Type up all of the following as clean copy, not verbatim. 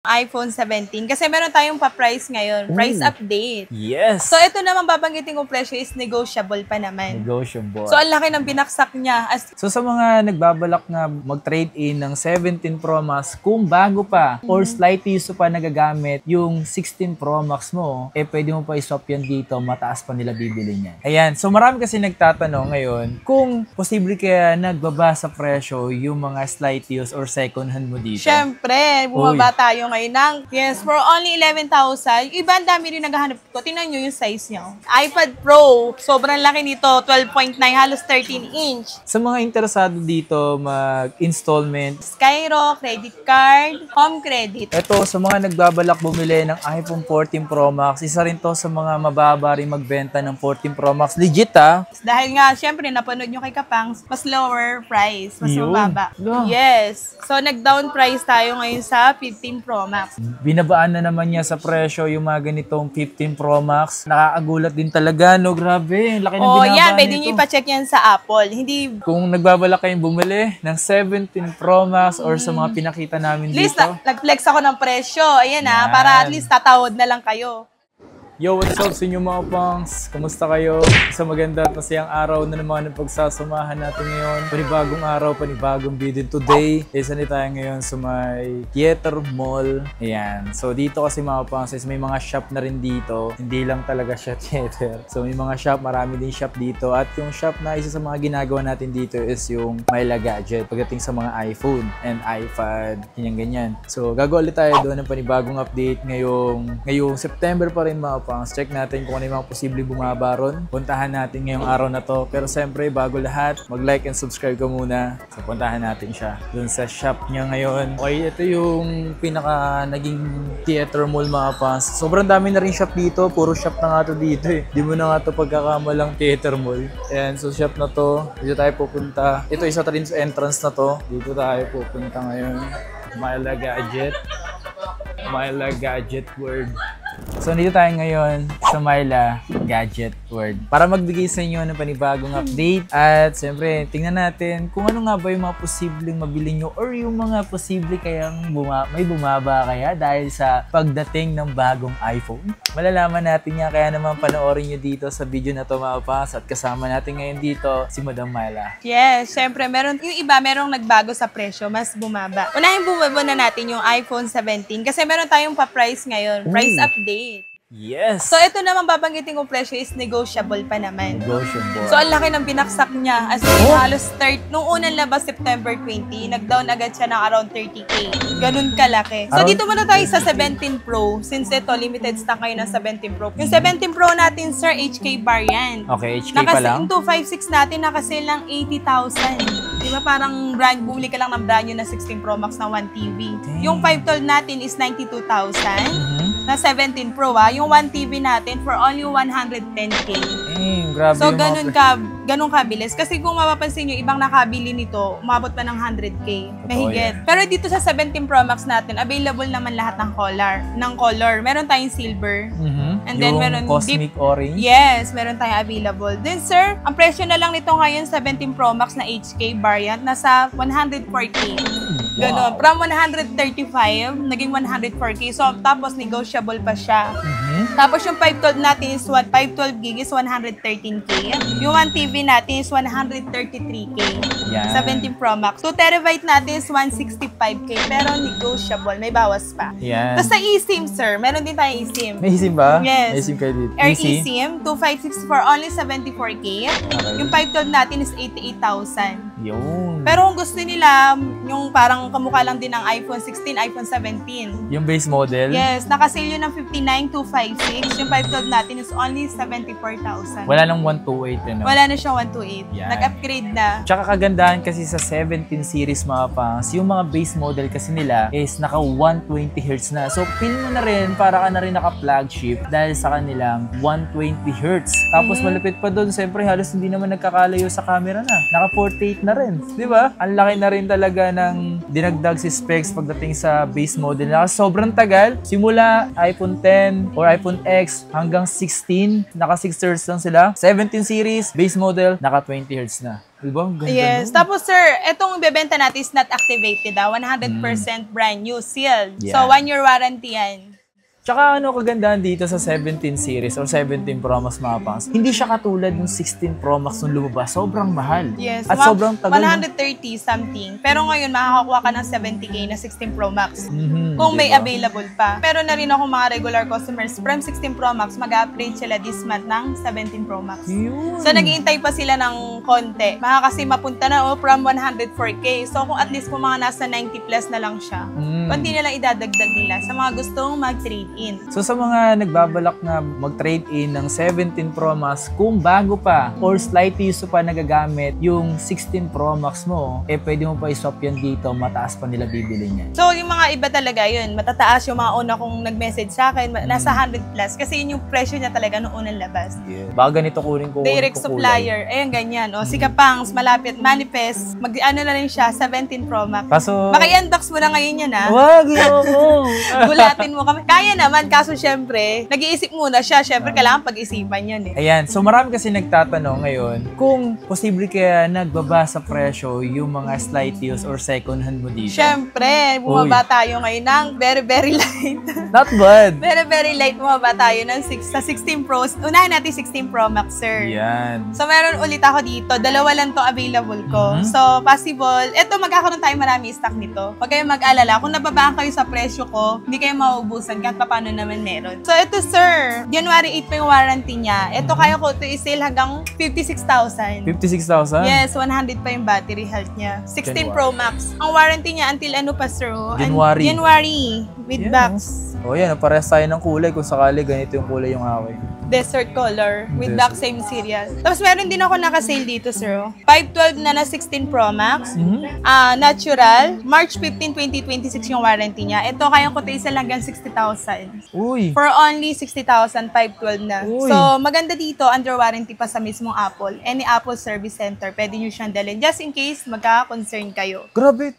iPhone 17 kasi meron tayong pa-price ngayon, price update. Yes! So ito naman babanggitin kong presyo is negotiable pa naman. Negotiable. So ang laki ng binaksak niya. So sa mga nagbabalak na mag-trade in ng 17 Pro Max, kung bago pa or slightly use pa nagagamit yung 16 Pro Max mo, pwede mo pa i-swap yan dito, mataas pa nila bibili niyan. Ayan, so marami kasi nagtatanong ngayon kung posible kaya nagbaba sa presyo yung mga slight use or second hand mo dito. Siyempre, bumaba tayo ngayon ng, yes, for only 11,000. Iba, ang dami rin naghahanap ko. Tingnan nyo yung size niya. iPad Pro, sobrang laki nito, 12.9, halos 13 inch. Sa mga interesado dito mag-installment, Skyro, credit card, home credit. ito, sa mga nagbabalak bumili ng iPhone 14 Pro Max, isa rin to sa mga mababa rin magbenta ng 14 Pro Max. Legit Dahil nga, syempre, napanood nyo kay Kapang, mas lower price, mas Yun. mababa. Yeah. Yes. So, nag-down price tayo ngayon sa 15 Pro Max. Binabaan na naman niya sa presyo yung mga ganitong 15 Pro Max. Nakakagulat din talaga, no? Grabe, laki ng binabaan Yan, pwede nito. nyo ipacheck yan sa Apple. Hindi, Kung nagbabalak kayong bumili ng 17 Pro Max or sa mga pinakita namin at least, dito. nag-flex ako ng presyo. Ayan Yan. para at least tatawad na lang kayo. Yo, what's up sa inyo mga pangs? Kamusta kayo? Isang maganda at masayang araw na naman ang pagsasamahan natin ngayon. Panibagong araw, panibagong video. Today, isa na tayo ngayon sa may Theater Mall. Ayan. So dito kasi mga pangs, may mga shop na rin dito. Hindi lang talaga siya theater. So may mga shop, marami din shop dito. At yung shop na isa sa mga ginagawa natin dito is yung Myla Gadget. Pagdating sa mga iPhone and iPad, ganyan-ganyan. So gagawa ulit tayo doon ng panibagong update ngayong September pa rin mga pangs. Check natin kung ano yung mga posibleng bumaba ron. Puntahan natin ngayong araw na to. Pero siyempre, bago lahat, mag-like and subscribe ka muna. So, puntahan natin siya dun sa shop niya ngayon. Okay, ito yung pinaka naging theater mall mga pans. Sobrang dami na rin shop dito. Puro shop na nga to dito eh. Di mo na nga to pagkakamalang theater mall. Ayan, so shop na to. Dito tayo pupunta. Ito isa rin sa entrance na to. Dito tayo pupunta ngayon. Myla Gadget. Myla Gadget World. So, dito tayo ngayon sa Myla Gadget World para magbigay sa inyo ng panibagong update at siyempre, tingnan natin kung ano nga ba yung mga posibleng mabili nyo or yung mga posible kayang may bumaba kaya dahil sa pagdating ng bagong iPhone. Malalaman natin nga, kaya naman panoorin nyo dito sa video na to mga pas at kasama natin ngayon dito si Madam Myla. Yes, syempre, yung iba merong nagbago sa presyo, mas bumaba. Unahin bumaba na natin yung iPhone 17 kasi meron tayong pa-price ngayon, price update. Yes! So ito naman babanggitin kong presyo is negotiable pa naman. Negotiable. So ang laki ng binaksak niya. As in, halos nung unang labas September 20, nag-down agad siya ng around 30K. Ganun kalaki. So dito muna tayo sa 17 Pro since ito limited stock ngayon ng 17 Pro. Yung 17 Pro natin, sir, HK variant. Okay, HK pa lang? Yung 256 natin, nakasale lang 80,000. Di ba parang bumili ka lang ng brand new na 16 Pro Max na 1 TV. Yung 512 natin is 92,000. Na 17 Pro yung 1 TV natin for only 110K. Grabe So, yung ganun kabilis. Kasi kung mapapansin nyo, ibang nakabili nito, umabot pa ng 100K. Mahigit. Pero dito sa 17 Pro Max natin, available naman lahat ng color. Meron tayong silver. And then, yung meron cosmic orange? Yes, meron tayong available. Then, sir, ang presyo na lang nito ngayon, 17 Pro Max na HK variant, nasa 104K. Ganon. From 135, naging 104K. So, tapos negotiable pa siya. Tapos yung 512 natin is 512 gig is 113K. Yung 1 TV natin is 133K. Yan. 17 Pro Max. 2 terabyte natin is 165K. Pero negotiable. May bawas pa. Yan. Tapos sa eSIM, sir, meron din tayong eSIM. May eSIM ba? Yes. May eSIM kayo dito. Air eSIM, 256 for only 74K. Okay. Yung 512 natin is 88,000. Yun. Pero kung gusto nila, yung parang kamukha lang din ng iPhone 16, iPhone 17. Yung base model? Yes, nakasale yun ng 59,256. Yung 512 natin is only 74,000. Wala nang 128 yun. Wala na siyang 128. Yan. Nag-upgrade na. Tsaka kagandahan kasi sa 17 series mga pangs, yung mga base model kasi nila is naka 120Hz na. So, feel mo na rin, para ka na rin naka-flagship dahil sa kanilang 120Hz. Tapos malapit pa doon, siyempre halos hindi naman nagkakalayo sa camera na. Naka 48 na rin. Di ba? Ang laki na rin talaga ng dinagdag si specs pagdating sa base model. Naka sobrang tagal. Simula iPhone 10 or iPhone X hanggang 16, naka 6 Hz lang sila. 17 series, base model, naka 20 Hz na. Diba? Ang ganda Yes. nun. Tapos sir, etong bebenta natin is not activated 100% brand new, sealed. Yeah. So 1-year warranty yan. Tsaka ano kagandahan dito sa 17 series or 17 Pro Max mga pangs, hindi siya katulad ng 16 Pro Max nung lumabas. Sobrang mahal. Yes. At sobrang tagal. 130 something. Pero ngayon, makakakuha ka ng 70K na 16 Pro Max. Mhm, Kung may diba? available pa. Pero na rin ako mga regular customers from 16 Pro Max, mag-upgrade sila this month ng 17 Pro Max. Yun. So, nag-iintay pa sila ng konti. Baka kasi mapunta na from 104K. So, kung at least kung mga nasa 90 plus na lang siya, konti na lang idadagdag nila sa mga gustong mag-trade in. So sa mga nagbabalak na mag-trade in ng 17 Pro Max, kung bago pa or slightly used pa nagagamit yung 16 Pro Max mo, pwede mo pa i-swap yan dito, mataas pa nila bibili niyan. So, yung mga iba talaga yun, matataas yung mga una kong nag-message sa akin, nasa 100 plus, kasi yun yung presyo niya talaga noong unang labas. Yeah. Baka ganito kunin ko. Direct supplier, ayan ganyan. O, si Kapangs, malapit, manifest, mag-ano na rin siya, 17 Pro Max. Kaso, Maki-unbox mo na ngayon yan, ha? wag yun. Gulatin mo kami. Kaya naman, kaso syempre, nag-iisip muna siya. Syempre, kailangan pag-isipan yan eh. Ayan, so marami kasi nagtatanong ngayon kung posible kaya nagbaba sa presyo yung mga slight use or second hand mo dito. Syempre, bumaba tayo ngayon ng very, very light. Not bad. Very, very light bumaba tayo ng sa 16 Pro. Unahin natin 16 Pro Max, sir. Yan. So, meron ulit ako dito. Dalawa lang to available ko. So, possible. Ito, magkakaroon tayo marami stock nito. Huwag kayong mag-alala. Kung nababaan kayo sa presyo ko, hindi kayo mauubusan kahit paano naman meron. So, ito, sir. January 8 pa yung warranty niya. Ito, kaya ko ito i-sale hanggang 56,000. 56,000? Yes, 100 pa yung battery health niya. 16 Pro Max. Ang warranty niya until ano pa, sir? January. January. With Yeah. box. O yan, parehas tayo ng kulay kung sakali ganito yung kulay yung akin. Desert color with Desert. black same serial. Tapos meron din ako naka-sale dito, sir. 512 na 16 Pro Max. Natural. March 15, 2026 yung warranty niya. Ito, kaya ko isa lang hanggang 60,000. Uy. For only 60,000, 512 na. Uy. So, maganda dito, under warranty pa sa mismong Apple. Any Apple Service Center, pwede nyo siyang dalhin. Just in case magka-concern kayo. Grabe.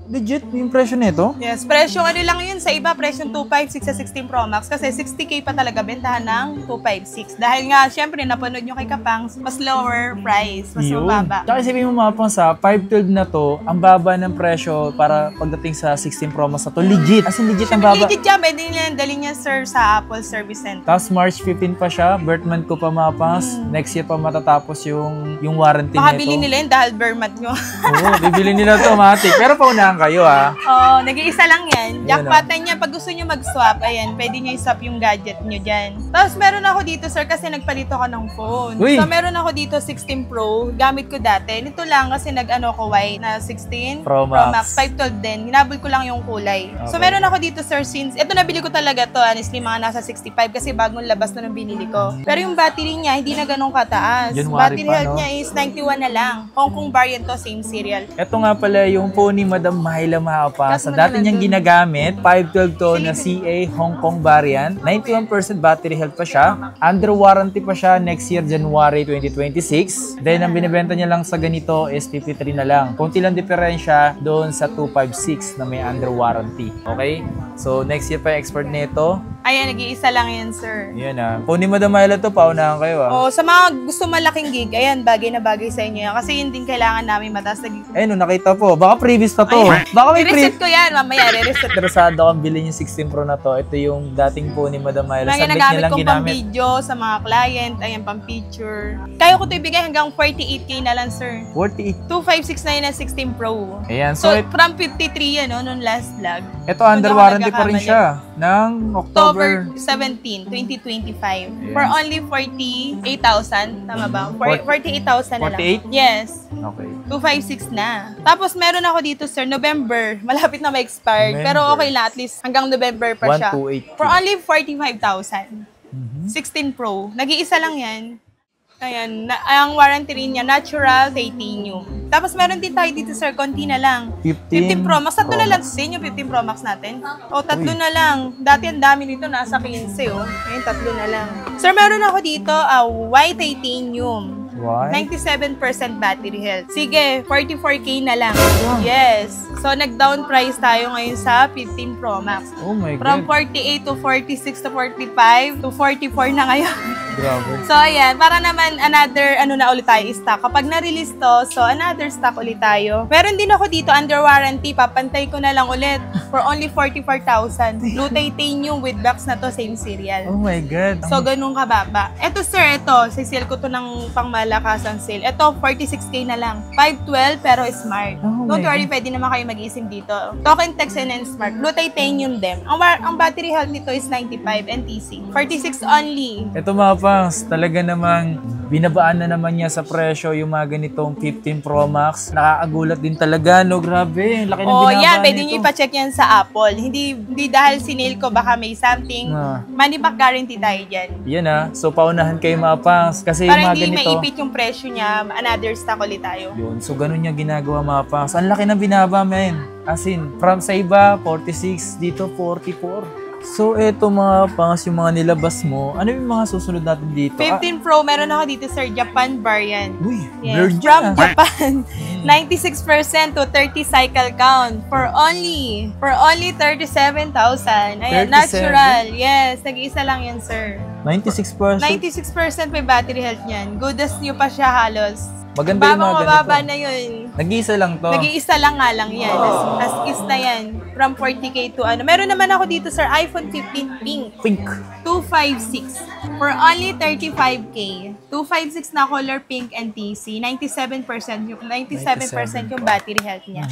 Legit yung presyo nito? Yes, presyo ano lang yun sa iba, presyo 256 sa 16 Pro Max kasi 60K pa talaga bentahan ng 256. Dahil nga, syempre, napanood nyo kay Kapangs, mas lower price, mas mababa. Tsaka isipin mo mga pang sa 512 na to, ang baba ng presyo para pagdating sa 16 Pro Max na to. Legit. As in legit ang baba. Legit yan, pwede nila dali niya, sir, sa Apple Service Center. Tapos March 15 pa siya, birth month ko pa mga pangs. Next year pa matatapos yung warranty Baka nito. bilhin nila yun dahil bermat nyo. Oo, bibili nila automatic. Pero paunahan kayo ah. Oo, nag-iisa lang yan. Yan, Jackpotan niya, pag gusto nyo mag-swap, ayan, pwede nyo i-swap yung gadget nyo dyan. Tapos meron ako dito, sir, kasi nagpalito ako ng phone. Uy! So meron ako dito 16 Pro, gamit ko dati. Nito lang kasi nag-ano ko white na 16 Pro Max. 512 din. Hinabol ko lang yung kulay. So Okay. meron ako dito, sir, since ito nabili ko talaga to, honestly, mga nasa 65 kasi bagong labas na nung binili ko. Pero yung battery niya, hindi na ganun kataas. January Battery pa, health no? niya is 91 na lang. Hong Kong variant to, same serial. Ito nga pala yung phone ni Madam Mahila Mahapa. Sa Cut mo na dati lang niyang dun. ginagamit, 512 to na CA Hong Kong variant. 91% battery health pa siya. Under warranty pa siya next year, January 2026. Then, ang binibenta niya lang sa ganito is 53 na lang. Kunti lang diferensya doon sa 256 na may under warranty. Okay? So, next year pa yung expert nito. Ayan, nag-iisa lang yan, sir. Yan ah. Phone ni Madam Mahila to, paunahan kayo ah. Oh, sa mga gusto malaking gig, ayan, bagay na bagay sa inyo yan. Kasi yun din kailangan namin mataas na gig. Ayun, nakita po. Baka previous pa to. Ayan. Baka may I-reset ko yan, mamaya, i-reset. Interesado akong bilhin yung 16 Pro na to. Ito yung dating phone ni Madam Mahila. Mga Sabit niya ginagamit lang kong ginamit. pang-video sa mga client, ayan, pang-picture. Kaya ko ito ibigay hanggang 48K na lang, sir. 48. 256 na yun ang 16 Pro. Ayan. So, So, from 53 yan, no, nung last vlog. ito under Kung di ako warranty pa rin nagkakamali. siya. Ng October October. 17, 2025. Ayan. For only 48,000. Tama ba? 48,000 na lang. 48? Yes. Okay. 256 na. Tapos meron ako dito, sir, November. Malapit na ma-expired. November. Pero okay lang, at least hanggang November pa siya. 1282. For only 45,000. Mhm. 16 Pro. Nag-iisa lang yan. Ayan, ang warranty rin niya, natural titanium. Tapos meron din tayo dito, sir, konti na lang. 15 Pro Max. Tatlo na lang din yung 15 Pro Max natin. O, tatlo Uy. na lang. Dati ang dami nito, nasa 15, oh. Ngayon, tatlo na lang. Sir, meron ako dito, white titanium. Why? 97% battery health. Sige, 44K na lang. Yes. So, nag-down price tayo ngayon sa 15 Pro Max. Oh my From God. 48 to 46 to 45 to 44 na ngayon. Grabe. So, ayan, para naman another, na ulit tayo stock. Kapag na-release to, so another stock ulit tayo. Meron din ako dito under warranty, papantay ko na lang ulit for only 44,000. Blue titanium with box na to, same serial. Oh my God. So, ganun kababa. Eto sir, sisale ko to ng pangmalakasang sale. Eto, 46K na lang. 512 pero smart. Oh Don't my worry, pwede naman kayo mag-isim dito. Token text and smart. Blue titanium din. Ang battery health nito is 95 NTC. 46 only. Ito mga pangs, talaga namang binabaan na naman niya sa presyo yung mga ganitong 15 Pro Max. Nakakagulat din talaga, no? Grabe, laki ng binabaan yan, pwede nito. nyo ipacheck yan sa Apple. Hindi dahil sinale ko, baka may something. Money back guarantee tayo dyan. Yan so paunahan kayo mga pangs. Kasi Para yung mga hindi ganito, maipit yung presyo niya, another stock ulit tayo. yun, so ganun niya ginagawa mga pangs. Ang laki ng binaba, men. As in, from sa iba, 46, dito 44. So, eto mga pangas yung mga nilabas mo. Ano yung mga susunod natin dito? 15 Pro, meron ako dito, sir, Japan variant. Uy, Yes, blurred from yan, Japan. 96% to 30 cycle count for only 37,000. Ayan, 37? natural. Yes, nag-iisa lang yan, sir. 96%. 96% may battery health niyan. Good as new pa siya halos. Maganda yung mga ganito. Mababa na yun. Nag-iisa lang to. Nag-iisa lang nga lang yan. As is na yan. From 40K to Meron naman ako dito, sir, iPhone 15 pink. Pink. 256 for only 35K. 256 na color pink NTC. 97% yung battery health niya.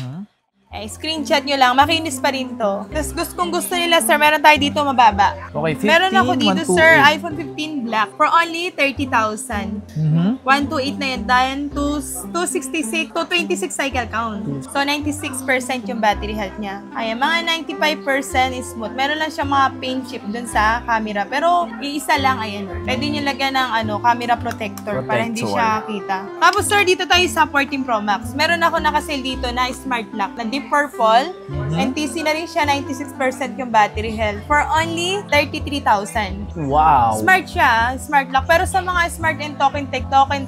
Screenshot nyo lang. Makinis pa rin to. Tapos kung gusto nila, sir, meron tayo dito mababa. Okay, 15, Meron ako dito, 128. sir, iPhone 15 black for only 30,000. 128 na yan. Then, 266, 226 cycle count. So, 96% yung battery health niya. Ayan, mga 95% is smooth. Meron lang siya mga paint chip dun sa camera. Pero, iisa lang, ayan. Pwede nyo lagyan ng camera protector para hindi siya kita. Tapos, sir, dito tayo sa 14 Pro Max. Meron ako nakasale dito na smart lock na deep purple. NTC na rin siya, 96% yung battery health for only 33,000. Wow. Smart siya, smart lock. Pero sa mga smart and token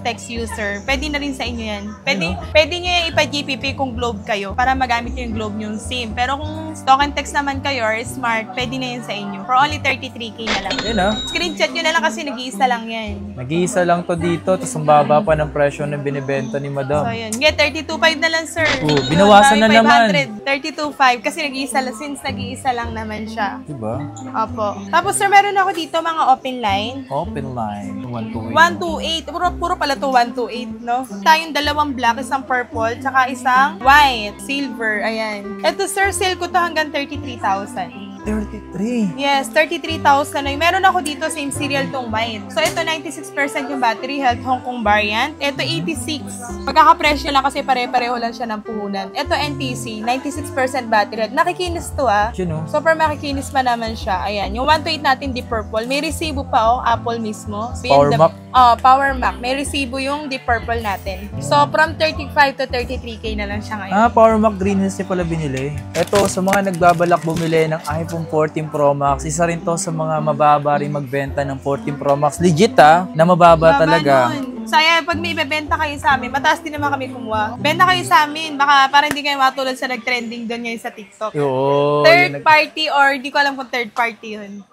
text user, pwede na rin sa inyo yan. Pwede nyo yung ipa-GPP kung globe kayo para magamit nyo yung globe yung SIM. Pero kung token text naman kayo or smart, pwede na yan sa inyo. For only 33K na lang. Yan Screenshot nyo na lang kasi nag-iisa lang yan. Nag-iisa lang to dito, tapos ang baba pa ng presyo na binibenta ni Madam. So yun. 32.5 na lang, sir. Binawasan na naman. 32.5 kasi nag-iisa lang, since nag-iisa lang naman siya. Diba? Opo. Tapos, sir, meron ako dito mga open line. Open line. 128. 128. Puro pala to 128, no? Tayong dalawang black, isang purple, tsaka isang white, silver. Ayan. Ito, sir, sale ko to hanggang 33,000. 33. Yes, 33,000 na. Meron ako dito, same serial tong white. So, ito 96% yung battery health, Hong Kong variant. Ito 86. Magkakapresyo lang kasi pare-pareho lang siya ng puhunan. Ito NTC, 96% battery health. Nakikinis to Super makikinis pa naman siya. Ayan, yung 128 natin di purple. May resibo pa Apple mismo. Power Mac. Power Mac. May resibo yung di purple natin. So, from 35 to 33K na lang siya ngayon. Power Mac Greenhouse niya pala binili. Ito, sa mga nagbabalak bumili ng iPhone 14 Pro Max, isa rin to sa mga mababa rin magbenta ng 14 Pro Max. Legit na mababa talaga. Saya, pag may ibebenta kayo sa amin, mataas din naman kami kumuha. Benta kayo sa amin, baka parang hindi kayo matulad sa nag-trending doon ngayon sa TikTok. Third party or di ko alam kung third party yun.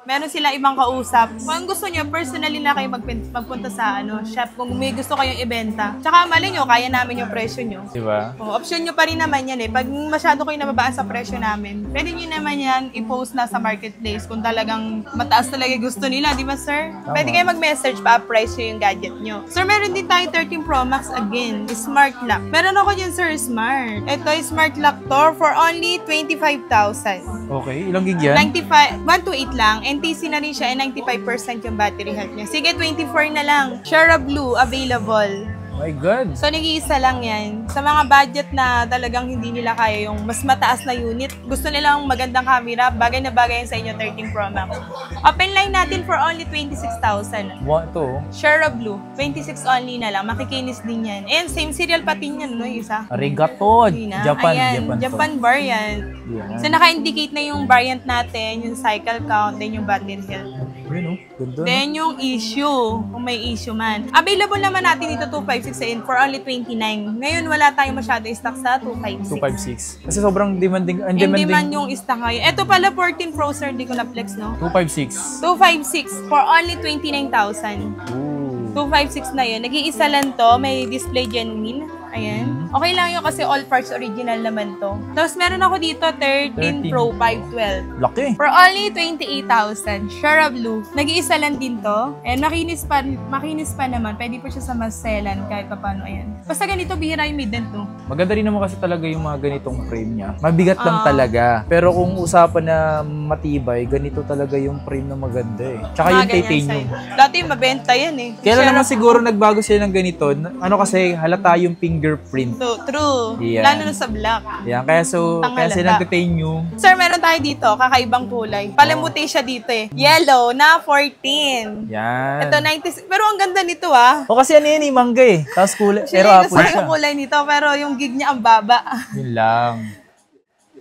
Meron silang ibang kausap. Kung gusto nyo, personally na kayo magpunta sa shop kung may gusto kayong ibenta. Tsaka mali nyo, kaya namin yung presyo nyo. Diba? Option nyo pa rin naman yan Pag masyado kayo nababaan sa presyo namin, pwede nyo naman yan i-post na sa marketplace kung talagang mataas talaga gusto nila. Di ba, sir? Tama. Pwede kayo mag-message pa price yung gadget nyo. Sir, meron din tayo 13 Pro Max again. Smart lock. Meron ako dyan, sir, smart. Ito ay smart lock to for only 25,000. Okay, ilang gig yan? 128 lang. NTC na rin siya, 95% yung battery health niya. Sige, 24 na lang. Shara Blue, available. My God. So, nag-iisa lang yan. Sa mga budget na talagang hindi nila kaya yung mas mataas na unit, gusto nilang magandang camera, bagay na bagay yan sa inyo, 13 Pro Max. Open line natin for only 26,000. Ito. Shara Blue, 26 only na lang. Makikinis din yan. And same serial patin yan, yung isa. Arigato. Japan. Ayan, Japan variant. Yeah. So, naka-indicate na yung variant natin, yung cycle count, then yung battery health. Yun oh, ganda. Then yung issue, kung may issue man. Available naman natin dito 256 in for only 29. Ngayon wala tayong masyado stock sa 256. 256. Kasi sobrang demanding. In demand yung stock ngayon. Ito pala 14 Pro sir, di ko na flex, no? 256. 256 for only 29,000. Ooh. 256 na yun. Nag-iisa lang to. May display genuine. Ayan. Okay lang yun kasi all parts original naman to. Tapos meron ako dito 13 Pro 512. Laki. For only 28,000. Shara Blue. Nag-iisa lang din to. And makinis pa naman. Pwede po siya sa maselan kahit pa paano. Ayan. Basta ganito, bihira yung mid-dent to. Maganda rin naman kasi talaga yung mga ganitong frame niya. Mabigat lang talaga. Pero kung usapan na matibay, ganito talaga yung frame na maganda eh. Tsaka yung titanium. Dati mabenta yan eh. Kailan naman siguro nagbago sila ng ganito? Ano kasi halata yung fingerprint. So, true. Yeah. Lalo na sa black. Yan, kaya sila titanium. Sir, meron tayo dito, kakaibang kulay. Palamuti siya dito eh. Yellow na 14. Yan. Ito 96. Pero ang ganda nito ah. O kasi ano yun eh, mangga eh. Tapos kulay, pero Gusto apple siya. yung kulay nito, pero yung gig niya ang baba. Yun lang.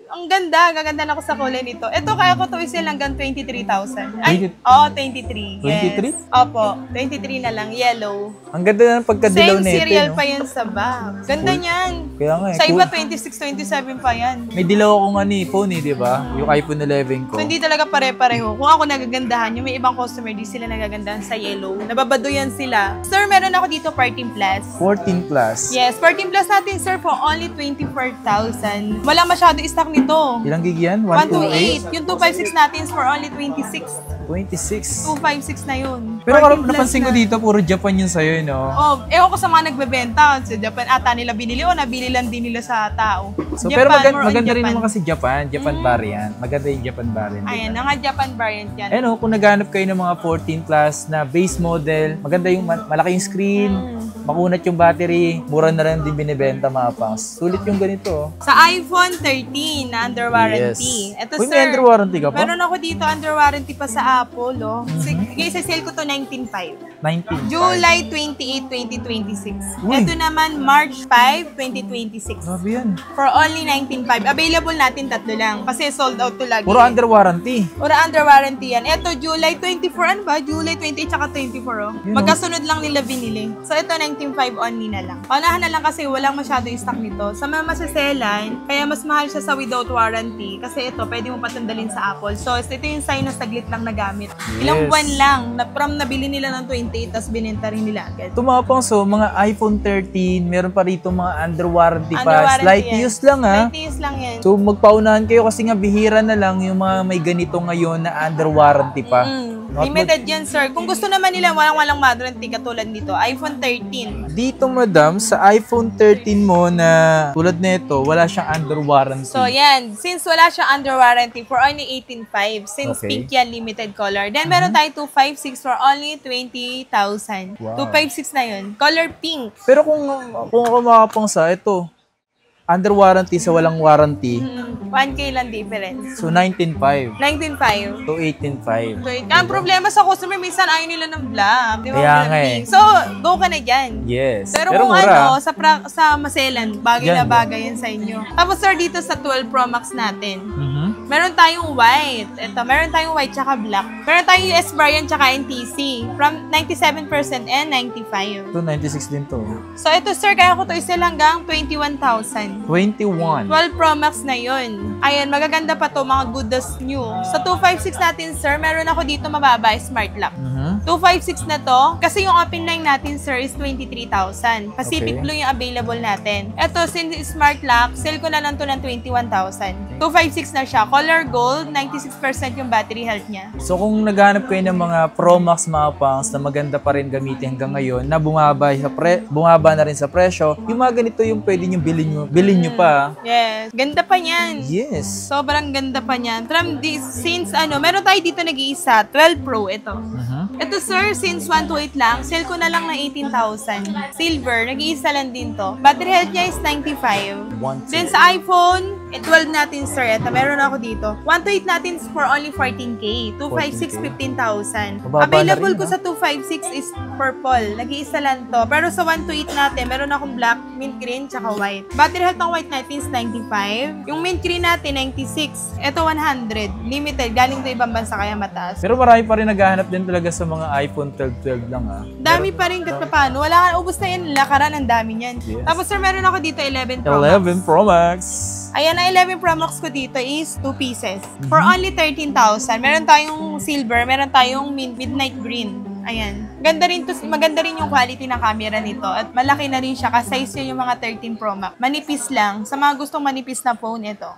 Ang ganda, gaganda na ako sa kulay nito. Ito kaya ko to isil hanggang 23,000. Ay, oo, 23. 23? Yes. Opo, 23 na lang, yellow. Ang ganda ng pagkadilaw Same nito. serial No? pa yan sa back. Ganda niyan. Kaya nga eh. Sa iba, 26, 27 pa yan. May dilaw akong phone eh, di ba? Yung iPhone 11 ko. So, hindi talaga pare-pareho. Kung ako nagagandahan, yung may ibang customer, di sila nagagandahan sa yellow. Nababado yan sila. Sir, meron ako dito 14 plus. 14 plus. Yes, 14 plus natin, sir, for only 24,000. Wala masyado stock nito. Ilang gig yan? 128. Yung 256 natin is for only 26. 26. 256 na yun. Pero 14 plus napansin ko na. dito, puro Japan yun sa'yo, no? Oh, ewan ko sa mga nagbebenta. Sa Japan, ata nila binili o nabili lang din nila sa tao. So, Japan, pero more on maganda rin Japan. naman kasi Japan variant. Maganda yung Japan variant. Ayan, nga Japan variant yan. Ayun kung naghanap kayo ng mga 14 plus na base model, maganda yung malaki yung screen, makunat yung battery, mura na lang din binibenta mga pangs. Sulit yung ganito. Oh. Sa iPhone 13 na under warranty. Yes. Ito, Uy, sir. may under warranty ka pa? Meron ako dito under warranty pa sa Apple, oh. Sige, isa-sale ko to 19.5. 19. July 28, 2026. Uy. Ito naman, March 5, 2026. Grabe yan. For only 19.5. Available natin tatlo lang. Kasi sold out to lagi. Puro under warranty. Puro under warranty yan. Ito, July 24, ano ba? July 28 tsaka 24, oh. Yun, Magkasunod lang nila binili. So, ito 19.5 only na lang. Paunahan na lang kasi walang masyadong stock nito. Sa mga masaselan, kaya mas mahal siya sa without warranty. Kasi ito, pwede mo patandalin sa Apple. So, ito yung sign na saglit lang nagamit. Ilang Yes. buwan lang. From nabili nila ng 28, tapos binenta rin nila agad. Tumapang so, mga iPhone 13, meron pa rito mga under warranty Under pa. warranty Slight yan. use lang ha. 20 years lang yan. So magpaunahan kayo kasi nga bihira na lang yung mga may ganito ngayon na under warranty pa. Limited yan, sir. Kung gusto naman nila, walang warranty katulad nito. iPhone 13. Dito madam, sa iPhone 13 mo na tulad nito, wala siyang under warranty. So, yan. Since wala siya under warranty for only 18.5, since Okay. pink yan, limited color. Then, meron tayo 256 for only 20,000. Wow. 256 na yun. Color pink. Pero kung ako makapang sa ito, under warranty sa walang warranty, 1K lang difference. so 19.5 19.5. to 18.5. So, ang problema sa customer, minsan ayaw nila ng black. Di ba? Kaya Color nga eh. pink. So, go ka na dyan. Yes. Pero kung mura. ano, sa maselan, bagay Yan, na bagay yan sa inyo. Tapos sir, dito sa 12 Pro Max natin, Mhm. meron tayong white. Ito, meron tayong white tsaka black. Meron tayong US variant tsaka NTC. From 97% and 95. Ito 96 din to. So ito sir, kaya ko to isel hanggang 21,000. 21. 12 Pro Max na yun. Ayan, magaganda pa to, mga good as new. Sa 256 natin sir, meron ako dito mababa, smart lock. Mhm. 256 na to, kasi yung open line natin, sir, is 23,000. Pacific Okay. Blue yung available natin. Ito, since smart lock, sale ko na lang to ng 21,000. 256 na siya. Color gold, 96% yung battery health niya. So kung naghanap kayo ng mga Pro Max mga pangs na maganda pa rin gamitin hanggang ngayon na bumaba na rin sa presyo, yung mga ganito yung pwede nyo bilhin nyo pa. Yes. Ganda pa niyan. Yes. Sobrang ganda pa niyan. Since meron tayo dito nag-iisa, 12 Pro ito. Mhm. Ito sir, since 128 lang, sale ko na lang ng 18,000. Silver, nag-iisa lang din to. Battery health niya is 95. 1, Then sa iPhone, 12 natin sir, ito meron ako dito. 128 natin is for only 14K. 256, 15,000. Mababa na Available rin, ko no? sa 256 is purple. Nag-iisa lang to. Pero sa 128 natin, meron akong black, mint green, tsaka white. Battery health ng white natin is 95. Yung mint green natin, 96. Ito 100. Limited. Galing to ibang bansa kaya mataas. Pero marami pa rin naghahanap din talaga sa mga iPhone 12 lang ha. Dami pa rin kahit paano. Wala, ubos na yan. Lakaran, ang dami niyan. Yes. Tapos sir, meron ako dito 11 Pro Max. 11 Pro Max. Ayan, ang 11 Pro Max ko dito is 2 pieces. For only 13,000. Meron tayong silver, meron tayong midnight green. Ayan. Maganda rin yung quality ng camera nito. At malaki na rin siya. Ka-size yun yung mga 13 Pro Max. Manipis lang. Sa mga gustong manipis na phone, ito.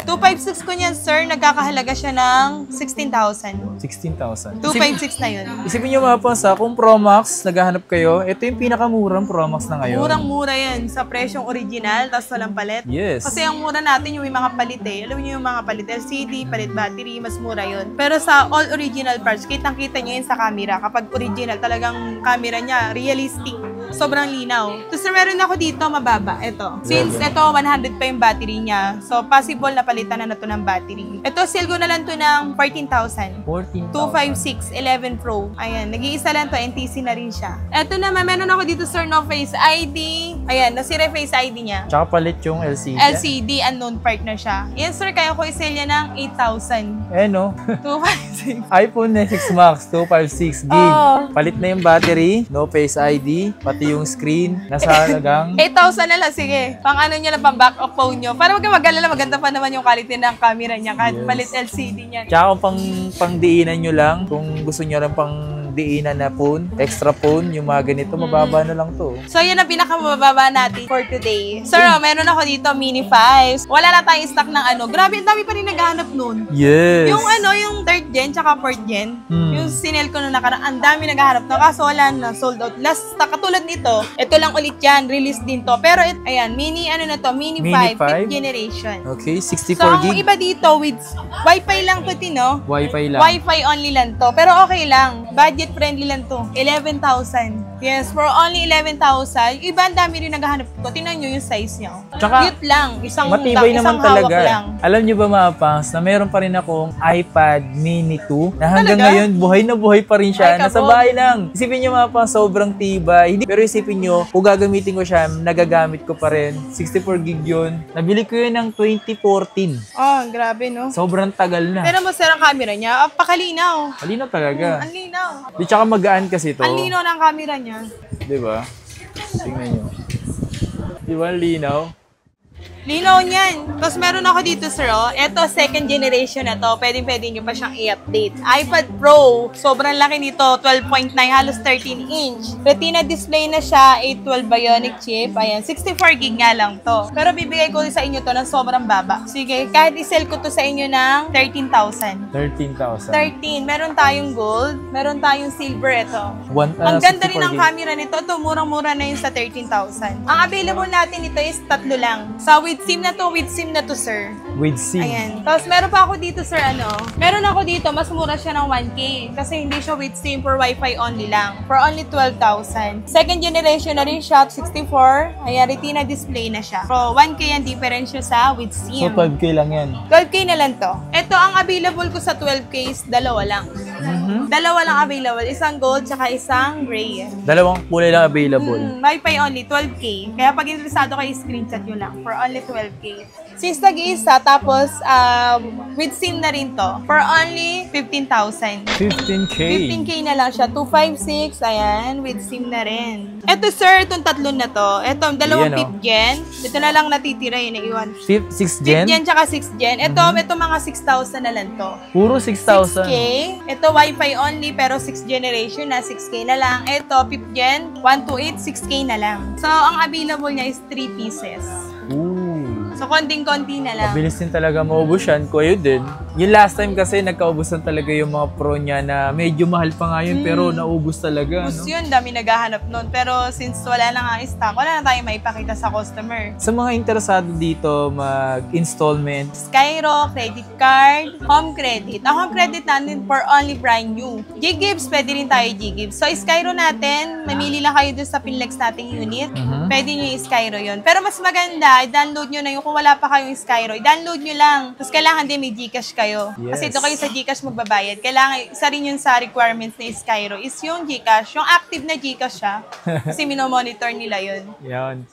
256 ko niyan, sir. Nagkakahalaga siya ng 16,000. 16,000. 256 na yun. Isipin nyo mga pansa, kung Pro Max, naghahanap kayo, ito yung pinakamurang Pro Max na ngayon. Murang-mura yan sa presyong original, tapos walang palit. Yes. Kasi ang mura natin yung may mga palit eh. Alam niyo yung mga palit LCD, palit battery, mas mura yun. Pero sa all original parts, kitang-kita nyo yun sa camera. Kapag original, talagang camera niya, realistic. Sobrang linaw. Tapos meron ako dito, mababa. Ito. Since ito, 100 pa yung battery niya. So, possible na palitan na to ng battery. Ito, sale ko na lang to ng 14,000. 14,000. 256, 11 Pro. Ayan, nag-iisa lang to, NTC na rin siya. Ito naman, meron ako dito, sir, no Face ID. Ayan, nasira Face ID niya. Tsaka palit yung LCD. LCD, unknown part na siya. Yan, sir, kaya ko i-sell niya ng 8,000. Eh, no? 256. iPhone 6 Max, 256 gig. Oo. Palit na yung battery, no Face ID, pati yung screen, nasa halagang 8,000 na lang, sige. Pang ano niya lang, pang back of phone nyo. Para wag kang mag-alala, maganda pa naman yung quality ng camera niya. Kahit Yes. palit LCD niya. Tsaka kung pang-diinan nyo lang, kung gusto nyo lang pang-diinan na phone, extra phone, yung mga ganito, mababa na lang to. So, yun ang pinakamababa natin for today. Sir, meron ako dito, Mini 5. Wala na tayong stock ng ano. Grabe, ang dami pa rin naghahanap nun. Yes! Yung ano, yung 3rd gen tsaka 4th gen, yung sinel ko na nakaraan, ang dami naghahanap na. Kaso wala na, sold out. Last stock, katulad nito, ito lang ulit yan, release din to. Pero, ayan, mini, ano na to, Mini 5, 5th generation. Okay, 64 So, ang gig. iba dito with Wi-Fi lang to, Tino. Wi-Fi lang. Wi-Fi only lang to. Pero okay lang. Budget friendly lang to. 11,000. Yes, for only 11,000. Iba, ang dami rin naghahanap ko. Tingnan nyo yung size niya. Tsaka, cute lang. matibay naman hawak talaga. lang. Alam nyo ba mga pangs, na meron pa rin akong iPad Mini 2 na hanggang Talaga? ngayon buhay na buhay pa rin siya. Ay, Nasa kabog. bahay lang. Isipin nyo mga pangs, sobrang tibay. Pero isipin nyo, kung gagamitin ko siya, nagagamit ko pa rin. 64 gig yun. Nabili ko yun ng 2014. Oh, grabe, no? Sobrang tagal na. Pero mas ang camera niya. Pakalinaw. Malinaw talaga. Ang linaw. Di tsaka magaan kasi to. Ang linaw ng camera niya. Di ba? Tingnan nyo. Di ba ang linaw? Linaw niyan. Tapos meron ako dito, sir, oh. Ito, 2nd generation na to. Pwede nyo pa siyang i-update. iPad Pro. Sobrang laki nito. 12.9, halos 13 inch. Retina display na siya. 812 Bionic chip. Ayan, 64 gig nga lang to. Pero bibigay ko sa inyo to ng sobrang baba. Sige, kahit i-sell ko to sa inyo ng 13,000. 13,000. 13. Meron tayong gold. Meron tayong silver. Ito. Ang 64 ganda rin ng gig. camera nito. Ito, murang-mura na yun sa 13,000. Ang available natin ito is 3 lang. Sa with SIM na to, sir. With SIM. Ayan. Tapos meron pa ako dito, sir, ano. Meron ako dito, mas mura siya ng 1K. Kasi hindi siya with SIM, for Wi-Fi only lang. For only 12,000. 2nd generation na rin siya, 64. Ayan, retina display na siya. So, 1K ang difference siya sa with So, SIM. 12K lang yan. 12K na lang to. Ito, ang available ko sa 12K is dalawa lang. Dalawa lang available. Isang gold, tsaka isang gray. Dalawang kulay lang available. Wi-Fi only, 12K. Kaya pag interesado kayo, screenshot nyo lang. For only 12K. Since nag-iisa, tapos with SIM na rin to. For only 15,000. 15K. 15K na lang siya. 256, ayan, with SIM na rin. Ito, sir, itong tatlo na to. Ito, dalawang Yan, 5th gen. Ito na lang natitira yun, naiwan. 6th 5th gen? gen tsaka 6th gen. Ito, ito mga 6,000 na lang to. Puro 6,000. 6K. Ito, Wi-Fi only, pero 6th generation na, 6K na lang. Ito, 5th gen, 128, 6K na lang. So, ang available niya is 3 pieces. Ooh. So, konting-konti na lang. Mabilis din talaga maubos yan. Kuya din. Yung last time kasi nagkaubusan talaga yung mga pro niya na medyo mahal pa nga yun pero naubos talaga. Tapos No? yun, dami naghahanap nun. Pero since wala na nga stock, wala na tayong maipakita sa customer. Sa mga interesado dito mag-installment, Skyro, credit card, home credit. Ang home credit natin for only brand new. G-Gibbs, pwede rin tayo G-Gibbs. So, Skyro natin, mamili lang kayo dun sa Pinlex nating unit. Pwede nyo i-Skyro yun. Pero mas maganda, i-download nyo na yung kung kung wala pa kayong Skyro, i-download nyo lang. Tapos kailangan din may Gcash kayo. Yes. Kasi ito kayo sa Gcash magbabayad. Kailangan, isa rin yun sa requirements ng Skyro is yung Gcash. Yung active na Gcash siya. Kasi minomonitor nila yun. Yan.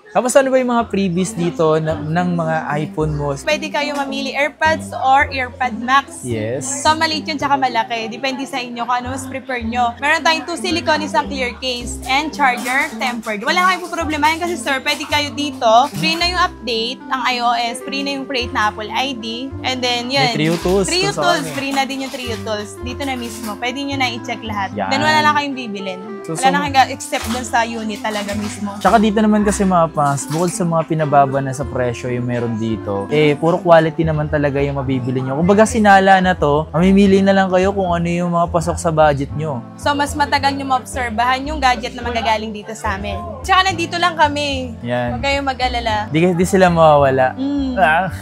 Tapos ano ba yung mga freebies dito ng mga iPhone mo? Pwede kayo mamili AirPods or AirPod Max. Yes. So, maliit yun tsaka malaki. Depende sa inyo kung ano mas prefer nyo. Meron tayong 2 silicone, isang clear case, and charger tempered. Wala kayong problemahin kasi sir, pwede kayo dito. Free na yung update, ang iOS, free na yung create na Apple ID. And then, yun. May Trio Tools. Trio Tools. Free na din yung Trio Tools. Dito na mismo. Pwede nyo na i-check lahat. Yan. Then, wala lang kayong bibilin. So, wala na kayong except dun sa unit talaga mismo. Tsaka dito naman kasi mga Pangs, bukod sa mga pinababa na sa presyo yung meron dito, puro quality naman talaga yung mabibili nyo. Kumbaga sinala na to, mamimili na lang kayo kung ano yung mga pasok sa budget nyo. So, mas matagal nyo maobserbahan yung gadget na magagaling dito sa amin. Tsaka nandito lang kami. Yan. Huwag kayong mag-alala. Di sila mawawala.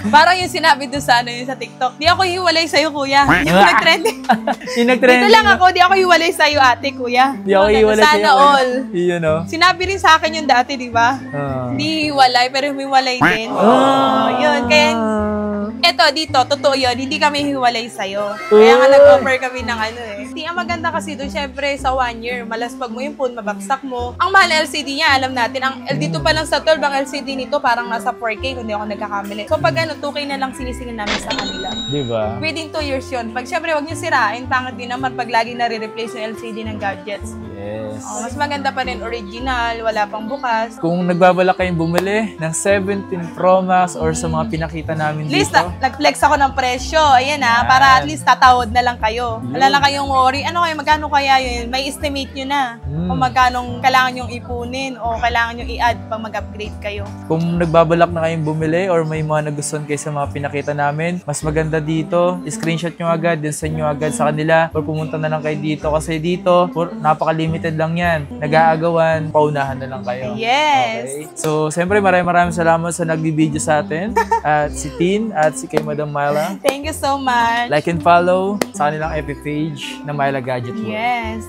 Parang yung sinabi doon sa yung sa TikTok, di ako hiwalay sa'yo, kuya. Yung nag-trending. Yung nag-trending. Dito lang ako, di ako hiwalay sa'yo, ate, kuya. Di ako hiwalay sa'yo. Sana all. Yun, no? Sinabi rin sa akin yung dati, di ba? Hindi hiwalay, pero humiwalay din. Yun. Kaya, eto, dito, totoo yun, hindi kami hiwalay sa'yo. Kaya nga nag-offer kami ng ano eh. Ang maganda kasi doon, syempre, sa 1 year, malaspag mo yung phone, mabaksak mo. Ang mahal LCD niya, alam natin, dito pa lang sa 12, ang LCD nito parang nasa 4K, kung di ako nagkakamali. So, pag 2K na lang sinisingin namin sa kanila. Diba? Within 2 years yun. Pag syempre, wag niyo sirain, pangit din naman pag lagi nare-replace yung LCD ng gadgets. Yes. Mas maganda pa rin original, wala pang bukas. Kung nagbabalak kayong bumili ng 17 Pro Max or sa mga pinakita namin At least, dito. nag-flex ako ng presyo. Ayan para at least tatawad na lang kayo. Wala lang kayong worry. Ano kayo, magkano kaya yun? May estimate nyo na. Kung magkano kailangan nyong ipunin o kailangan nyong i-add pag mag-upgrade kayo. Kung nagbabalak na kayong bumili or may mga nagustuhan kayo sa mga pinakita namin, mas maganda dito, screenshot nyo agad, din send nyo agad sa kanila or pumunta na lang kayo dito kasi dito, napaka-limited lang yan. Nag-aagawan, paunahan na lang kayo. Yes! Okay? So, siyempre maraming salamat sa nagbibideo sa atin at si Tin at si kay Madam Myla. Thank you so much! Like and follow sa kanilang FB page na Myla Gadget World. Yes!